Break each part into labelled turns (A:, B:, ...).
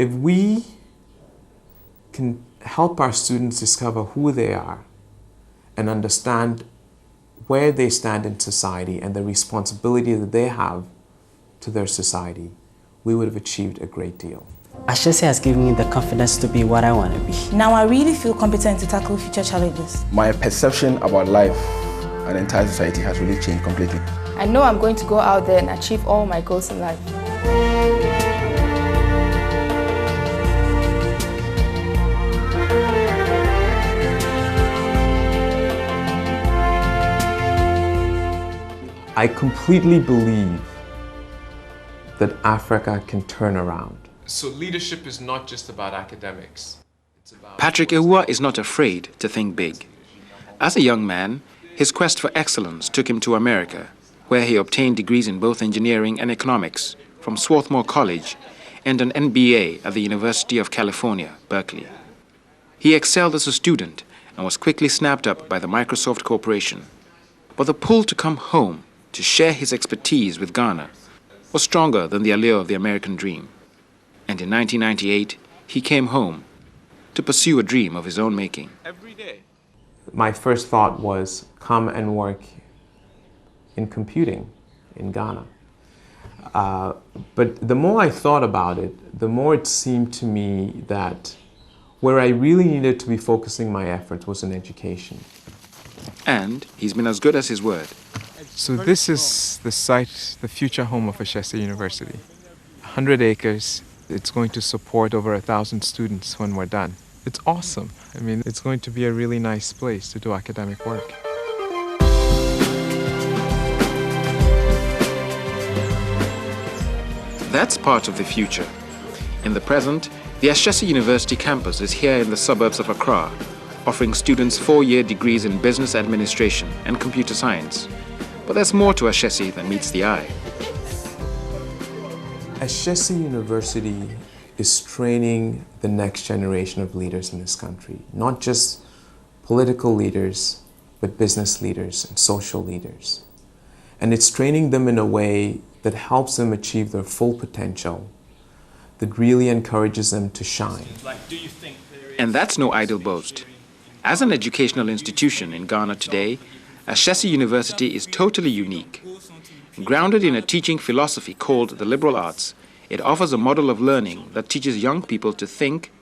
A: If we can help our students discover who they are and understand where they stand in society and the responsibility that they have to their society, we would have achieved a great deal.
B: Ashesi has given me the confidence to be what I want to be.
C: Now I really feel competent to tackle future challenges.
D: My perception about life and the entire society has really changed completely.
C: I know I'm going to go out there and achieve all my goals in life.
A: I completely believe that Africa can turn around. So leadership is not just about academics. It's about
E: Patrick Ewua is not afraid to think big. As a young man, his quest for excellence took him to America, where he obtained degrees in both engineering and economics from Swarthmore College and an MBA at the University of California, Berkeley. He excelled as a student and was quickly snapped up by the Microsoft Corporation. But the pull to come home to share his expertise with Ghana was stronger than the allure of the American dream. And in 1998, he came home to pursue a dream of his own making.
A: every day. My first thought was come and work in computing in Ghana. But the more I thought about it, the more it seemed to me that where I really needed to be focusing my efforts was in education.
E: And he's been as good as his word.
F: So this is the site, the future home of Ashesi University. 100 acres. It's going to support over 1,000 students when we're done. It's awesome. I mean, it's going to be a really nice place to do academic work.
E: That's part of the future. In the present, the Ashesi University campus is here in the suburbs of Accra, offering students 4-year degrees in business administration and computer science. But there's more to Ashesi than meets the eye.
A: Ashesi University is training the next generation of leaders in this country, not just political leaders, but business leaders and social leaders. And it's training them in a way that helps them achieve their full potential, that really encourages them to shine.
E: And that's no idle boast. As an educational institution in Ghana today, Ashesi University is totally unique. Grounded in a teaching philosophy called the liberal arts, it offers a model of learning that teaches young people to think,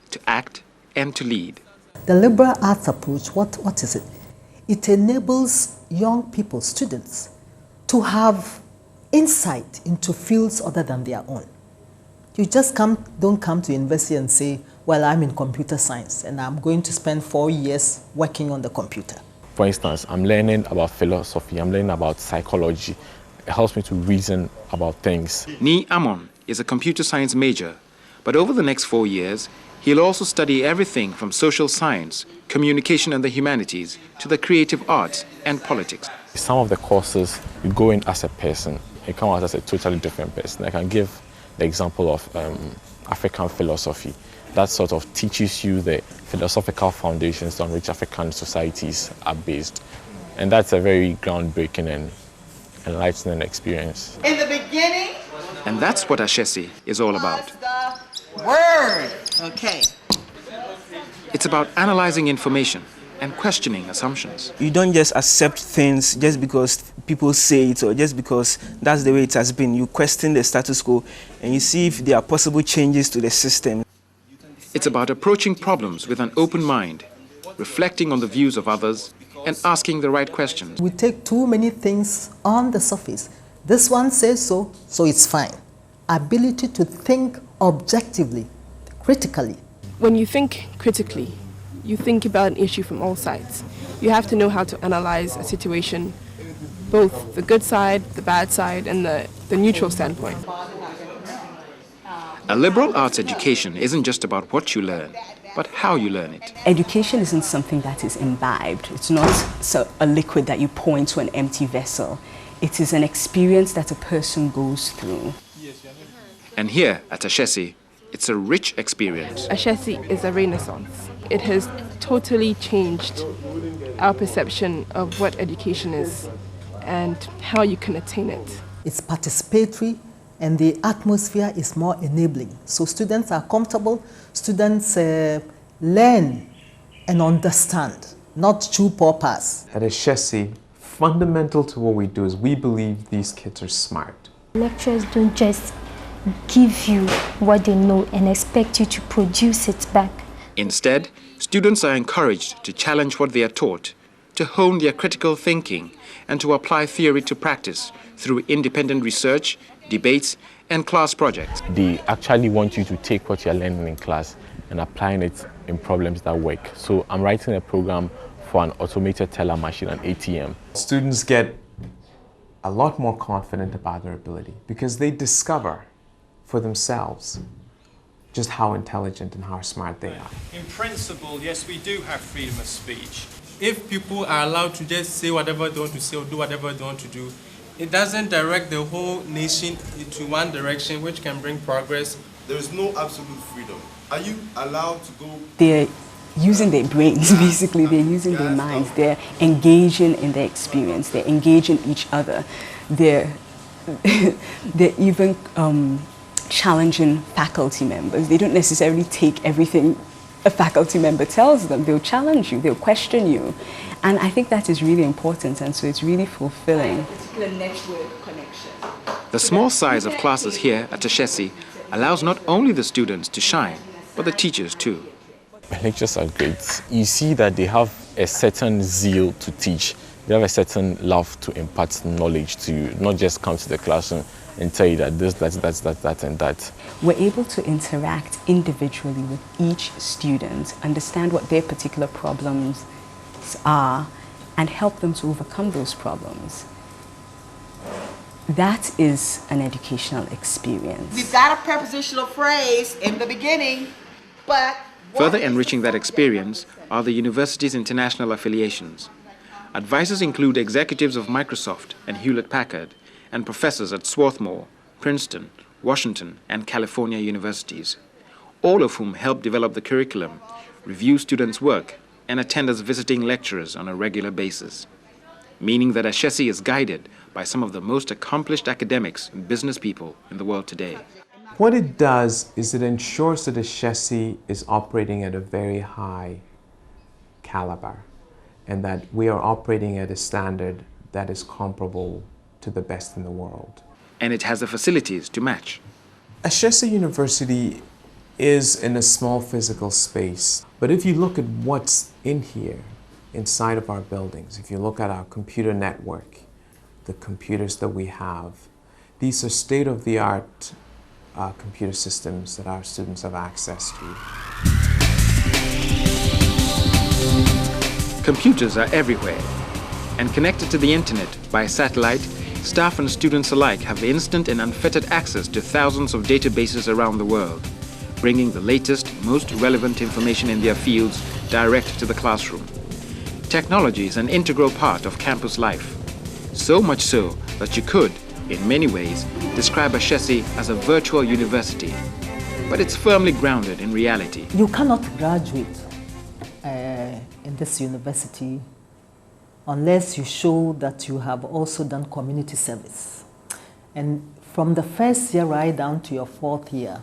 E: to act, and to lead.
G: The liberal arts approach, what is it? It enables young people, students, to have insight into fields other than their own. You just don't come to university and say, well, I'm in computer science and I'm going to spend 4 years working on the computer.
H: For instance, I'm learning about philosophy, I'm learning about psychology. It helps me to reason about things.
E: Ni Amon is a computer science major, but over the next 4 years, he'll also study everything from social science, communication and the humanities, to the creative arts and politics.
H: Some of the courses, you go in as a person, you come out as a totally different person. I can give the example of African philosophy. That sort of teaches you the philosophical foundations on which African societies are based. And that's a very groundbreaking and enlightening experience.
I: In the beginning.
E: And that's what Ashesi is all about.
I: Word. Okay.
E: It's about analyzing information and questioning assumptions.
J: You don't just accept things just because people say it or just because that's the way it has been. You question the status quo and you see if there are possible changes to the system.
E: It's about approaching problems with an open mind, reflecting on the views of others, and asking the right questions.
G: We take too many things on the surface. This one says so, so it's fine. Ability to think objectively, critically.
K: When you think critically, you think about an issue from all sides. You have to know how to analyze a situation, both the good side, the bad side, and the neutral standpoint.
E: A liberal arts education isn't just about what you learn, but how you learn it.
L: Education isn't something that is imbibed. It's not a liquid that you pour into an empty vessel. It is an experience that a person goes through.
E: And here at Ashesi, it's a rich experience.
K: Ashesi is a renaissance. It has totally changed our perception of what education is and how you can attain it.
G: It's participatory and the atmosphere is more enabling. So students are comfortable, students learn and understand, not chew paws.
A: At Ashesi, fundamental to what we do is we believe these kids are smart.
M: Lecturers don't just give you what they know and expect you to produce it back.
E: Instead, students are encouraged to challenge what they are taught, to hone their critical thinking, and to apply theory to practice through independent research, debates, and class projects.
H: They actually want you to take what you're learning in class and applying it in problems that work. So I'm writing a program for an automated teller machine, an ATM.
A: Students get a lot more confident about their ability because they discover for themselves just how intelligent and how smart they are.
N: In principle, yes, we do have freedom of speech. If people are allowed to just say whatever they want to say or do whatever they want to do, it doesn't direct the whole nation into one direction, which can bring progress.
O: There is no absolute freedom. Are you allowed to go?
L: They're using their brains, basically. They're using their minds. They're engaging in their experience. They're engaging each other. They're even challenging faculty members. They don't necessarily take everything a faculty member tells them. They'll challenge you, they'll question you. And I think that is really important, and so it's really fulfilling.
E: The small size of classes here at Ashesi allows not only the students to shine, but the teachers too.
H: Lectures are great. You see that they have a certain zeal to teach. They have a certain love to impart knowledge to you, not just come to the classroom and tell you that this, that, and that.
L: We're able to interact individually with each student, understand what their particular problems are, and help them to overcome those problems. That is an educational experience.
I: We've got a prepositional phrase in the beginning, but...
E: Further enriching that experience are the university's international affiliations. Advisors include executives of Microsoft and Hewlett-Packard, and professors at Swarthmore, Princeton, Washington, and California universities, all of whom help develop the curriculum, review students' work, and attend as visiting lecturers on a regular basis, meaning that Ashesi is guided by some of the most accomplished academics and business people in the world today.
A: What it does is it ensures that Ashesi is operating at a very high caliber and that we are operating at a standard that is comparable to the best in the world.
E: And it has the facilities to match.
A: Ashesi University is in a small physical space, but if you look at what's in here, inside of our buildings, if you look at our computer network, the computers that we have, these are state-of-the-art computer systems that our students have access to.
E: Computers are everywhere, and connected to the internet by satellite, staff and students alike have instant and unfettered access to thousands of databases around the world, bringing the latest, most relevant information in their fields direct to the classroom. Technology is an integral part of campus life, so much so that you could, in many ways, describe Ashesi as a virtual university, but it's firmly grounded in reality.
G: You cannot graduate in this university unless you show that you have also done community service. And from the first year right down to your fourth year,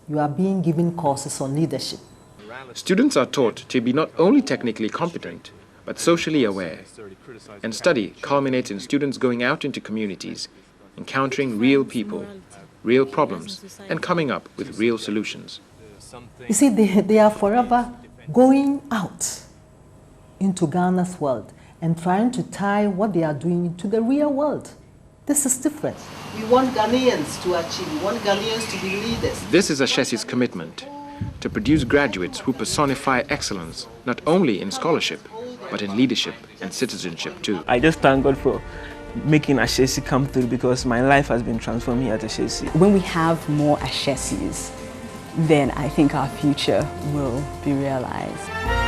G: you are being given courses on leadership.
E: Students are taught to be not only technically competent, but socially aware. And study culminates in students going out into communities, encountering real people, real problems, and coming up with real solutions.
G: You see, they are forever going out into Ghana's world and trying to tie what they are doing to the real world. This is different.
I: We want Ghanaians to achieve. We want Ghanaians to be leaders.
E: This is Ashesi's commitment, to produce graduates who personify excellence, not only in scholarship, but in leadership and citizenship too.
J: I just thank God for making Ashesi come through, because my life has been transformed here at Ashesi.
L: When we have more Ashesis, then I think our future will be realized.